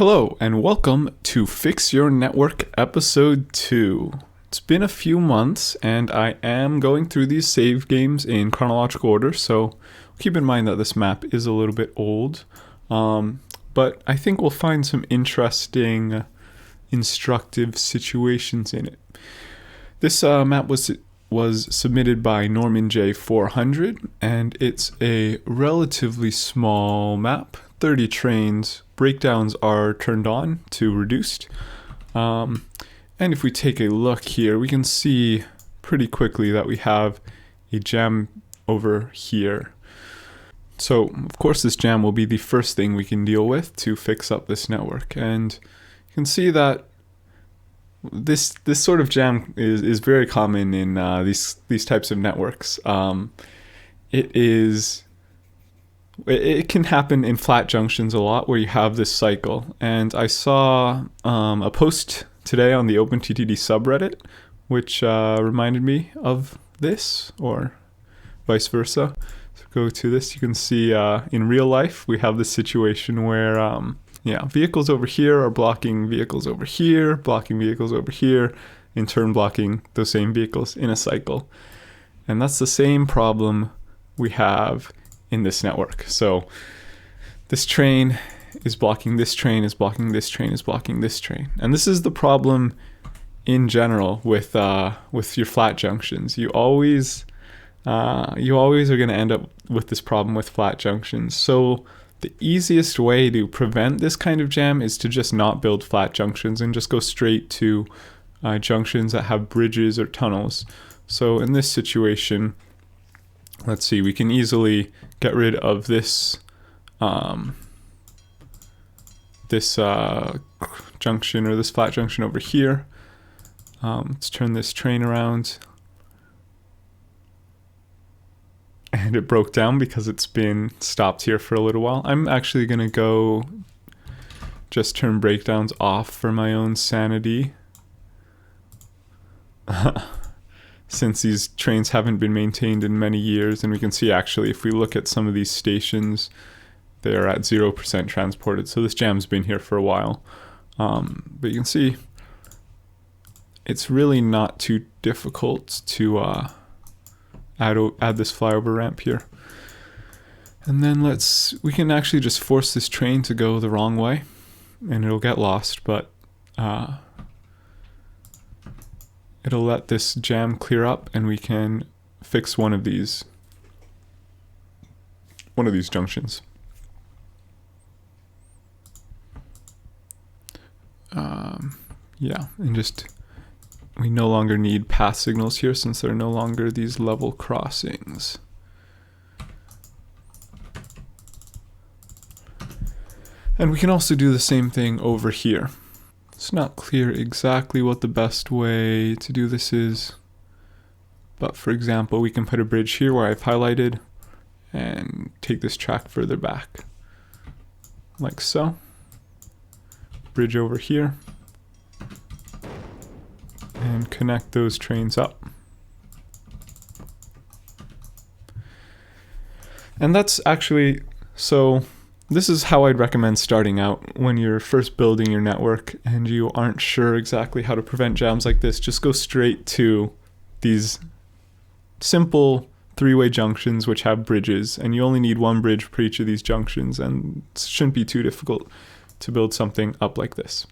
Hello and welcome to Fix Your Network Episode 2. It's been a few months and I am going through these save games in chronological order, so keep in mind that this map is a little bit old, but I think we'll find some interesting, instructive situations in it. This map was submitted by Norman J400 and it's a relatively small map, 30 trains. Breakdowns are turned on to reduced. And if we take a look here, we can see pretty quickly that we have a jam over here. So, of course, this jam will be the first thing we can deal with to fix up this network. And you can see that this sort of jam is very common in these types of networks. It can happen in flat junctions a lot where you have this cycle. And I saw a post today on the OpenTTD subreddit, which reminded me of this, or vice versa. So go to this, you can see in real life, we have this situation where vehicles over here are blocking vehicles over here, blocking vehicles over here, in turn blocking those same vehicles in a cycle. And that's the same problem we have in this network. So this train is blocking this train, is blocking this train, is blocking this train. And this is the problem in general with your flat junctions. You always are going to end up with this problem with flat junctions. So the easiest way to prevent this kind of jam is to just not build flat junctions and just go straight to junctions that have bridges or tunnels. So in this situation, let's see, we can easily get rid of this junction, or this flat junction over here. Let's turn this train around. And it broke down because it's been stopped here for a little while. I'm actually going to go just turn breakdowns off for my own sanity. Since these trains haven't been maintained in many years, and we can see actually if we look at some of these stations, they're at 0% transported. So this jam's been here for a while. But you can see it's really not too difficult to add this flyover ramp here. And then we can actually just force this train to go the wrong way and it'll get lost, but it'll let this jam clear up and we can fix one of these junctions. And just we no longer need path signals here since there are no longer these level crossings. And we can also do the same thing over here. It's not clear exactly what the best way to do this is, but for example, we can put a bridge here where I've highlighted and take this track further back, like so. Bridge over here, and connect those trains up. And that's actually, so this is how I'd recommend starting out when you're first building your network and you aren't sure exactly how to prevent jams like this. Just go straight to these simple three-way junctions which have bridges, and you only need one bridge for each of these junctions, and it shouldn't be too difficult to build something up like this.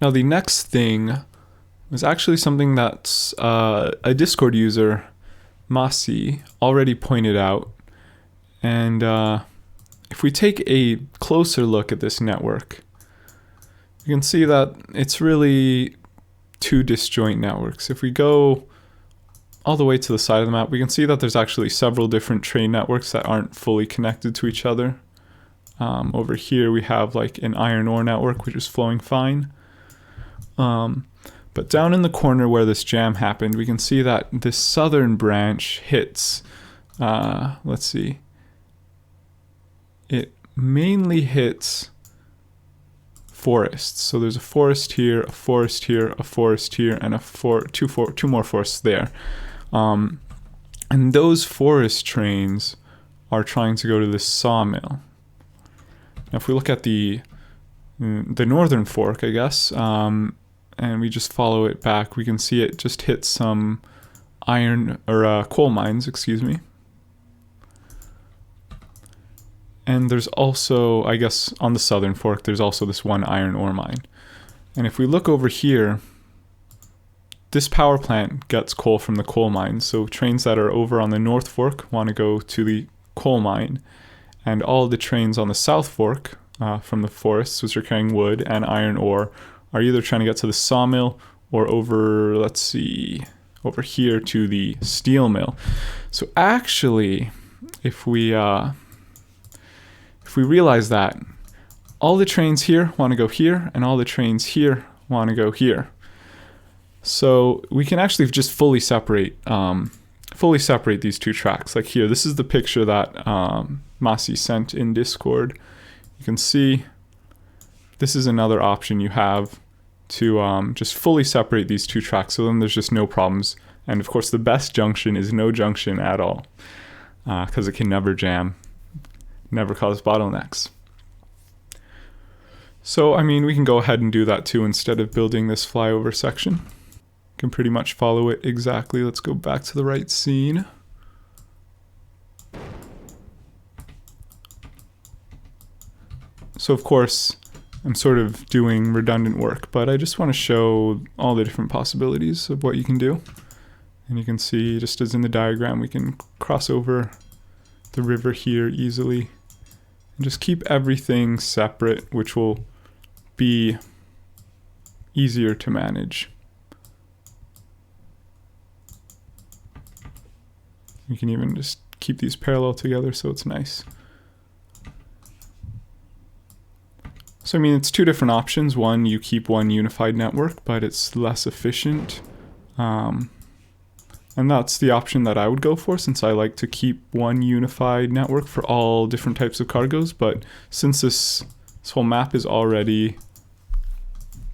Now the next thing is actually something that a Discord user, Masi, already pointed out, and if we take a closer look at this network, you can see that it's really two disjoint networks. If we go all the way to the side of the map, we can see that there's actually several different train networks that aren't fully connected to each other. Over here we have like an iron ore network which is flowing fine. But down in the corner where this jam happened, we can see that this southern branch hits, let's see, it mainly hits forests. So there's a forest here, a forest here, a forest here, and two more forests there. And those forest trains are trying to go to this sawmill. Now if we look at the the northern fork, I guess, and we just follow it back. We can see it just hit some iron or coal mines, excuse me. And there's also, I guess, on the southern fork, there's also this one iron ore mine. And if we look over here, this power plant gets coal from the coal mines. So trains that are over on the north fork want to go to the coal mine. And all the trains on the south fork from the forests, which are carrying wood and iron ore, are either trying to get to the sawmill or over, let's see, over here to the steel mill. So actually, if we realize that all the trains here want to go here and all the trains here want to go here, so we can actually just fully separate these two tracks. Like here, this is the picture that Masi sent in Discord. You can see this is another option you have to just fully separate these two tracks, so then there's just no problems. And of course the best junction is no junction at all, because it can never jam, never cause bottlenecks. So I mean, we can go ahead and do that too instead of building this flyover section. Can pretty much follow it exactly. Let's go back to the right scene. So of course, I'm sort of doing redundant work, but I just want to show all the different possibilities of what you can do. And you can see, just as in the diagram, we can cross over the river here easily and just keep everything separate, which will be easier to manage. You can even just keep these parallel together, so it's nice. So I mean, it's two different options. One, you keep one unified network, but it's less efficient. And that's the option that I would go for, since I like to keep one unified network for all different types of cargoes. But since this whole map is already,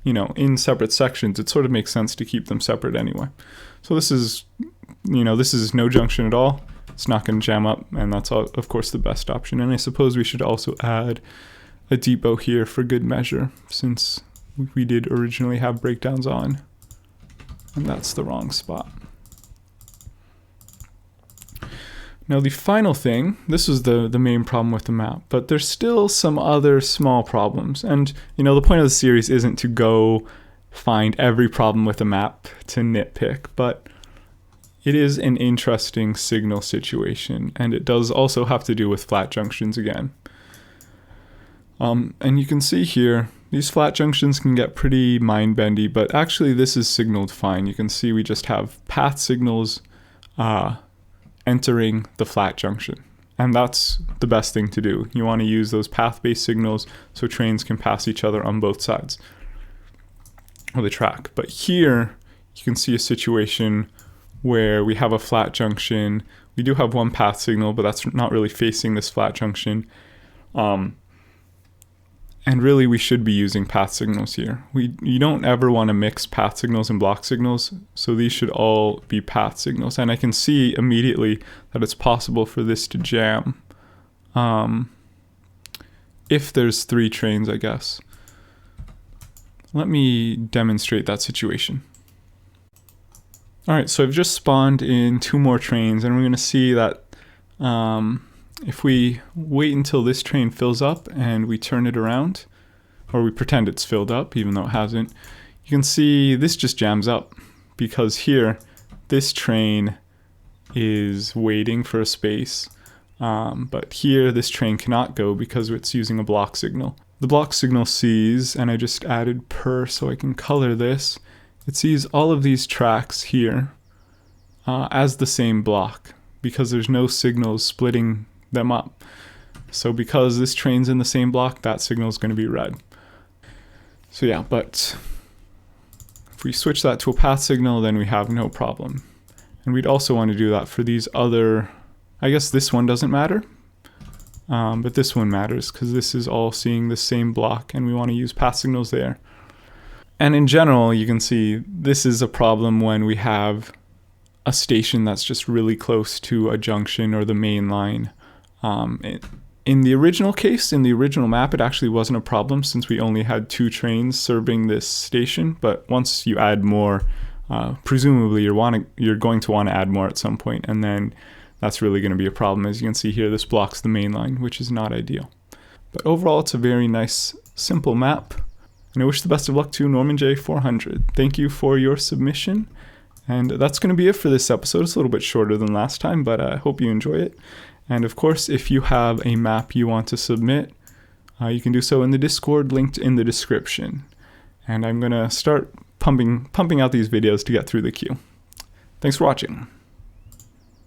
in separate sections, it sort of makes sense to keep them separate anyway. So this is no junction at all. It's not going to jam up, and that's of course the best option. And I suppose we should also add a depot here for good measure, since we did originally have breakdowns on, and that's the wrong spot. Now the final thing, this is the main problem with the map, but there's still some other small problems. And the point of the series isn't to go find every problem with a map to nitpick, but it is an interesting signal situation, and it does also have to do with flat junctions again. And you can see here, these flat junctions can get pretty mind-bendy, but actually this is signaled fine. You can see we just have path signals entering the flat junction. And that's the best thing to do. You want to use those path-based signals so trains can pass each other on both sides of the track. But here, you can see a situation where we have a flat junction. We do have one path signal, but that's not really facing this flat junction. And really, we should be using path signals here. You don't ever want to mix path signals and block signals, so these should all be path signals. And I can see immediately that it's possible for this to jam. If there's 3 trains, I guess. Let me demonstrate that situation. All right, so I've just spawned in 2 more trains, and we're going to see that if we wait until this train fills up and we turn it around, or we pretend it's filled up even though it hasn't, you can see this just jams up, because here this train is waiting for a space, but here this train cannot go because it's using a block signal. The block signal sees, and I just added per so I can color this, it sees all of these tracks here as the same block, because there's no signals splitting them up. So because this train's in the same block, that signal is going to be red. So yeah, but if we switch that to a path signal, then we have no problem. And we'd also want to do that for these other, I guess this one doesn't matter, but this one matters because this is all seeing the same block, and we want to use path signals there. And in general, you can see this is a problem when we have a station that's just really close to a junction or the main line. In the original case, in the original map, it actually wasn't a problem since we only had 2 trains serving this station. But once you add more, presumably you're going to want to add more at some point, and then that's really going to be a problem. As you can see here, this blocks the main line, which is not ideal. But overall, it's a very nice, simple map. And I wish the best of luck to Norman J400. Thank you for your submission. And that's going to be it for this episode. It's a little bit shorter than last time, but I hope you enjoy it. And of course, if you have a map you want to submit, you can do so in the Discord linked in the description. And I'm going to start pumping out these videos to get through the queue. Thanks for watching.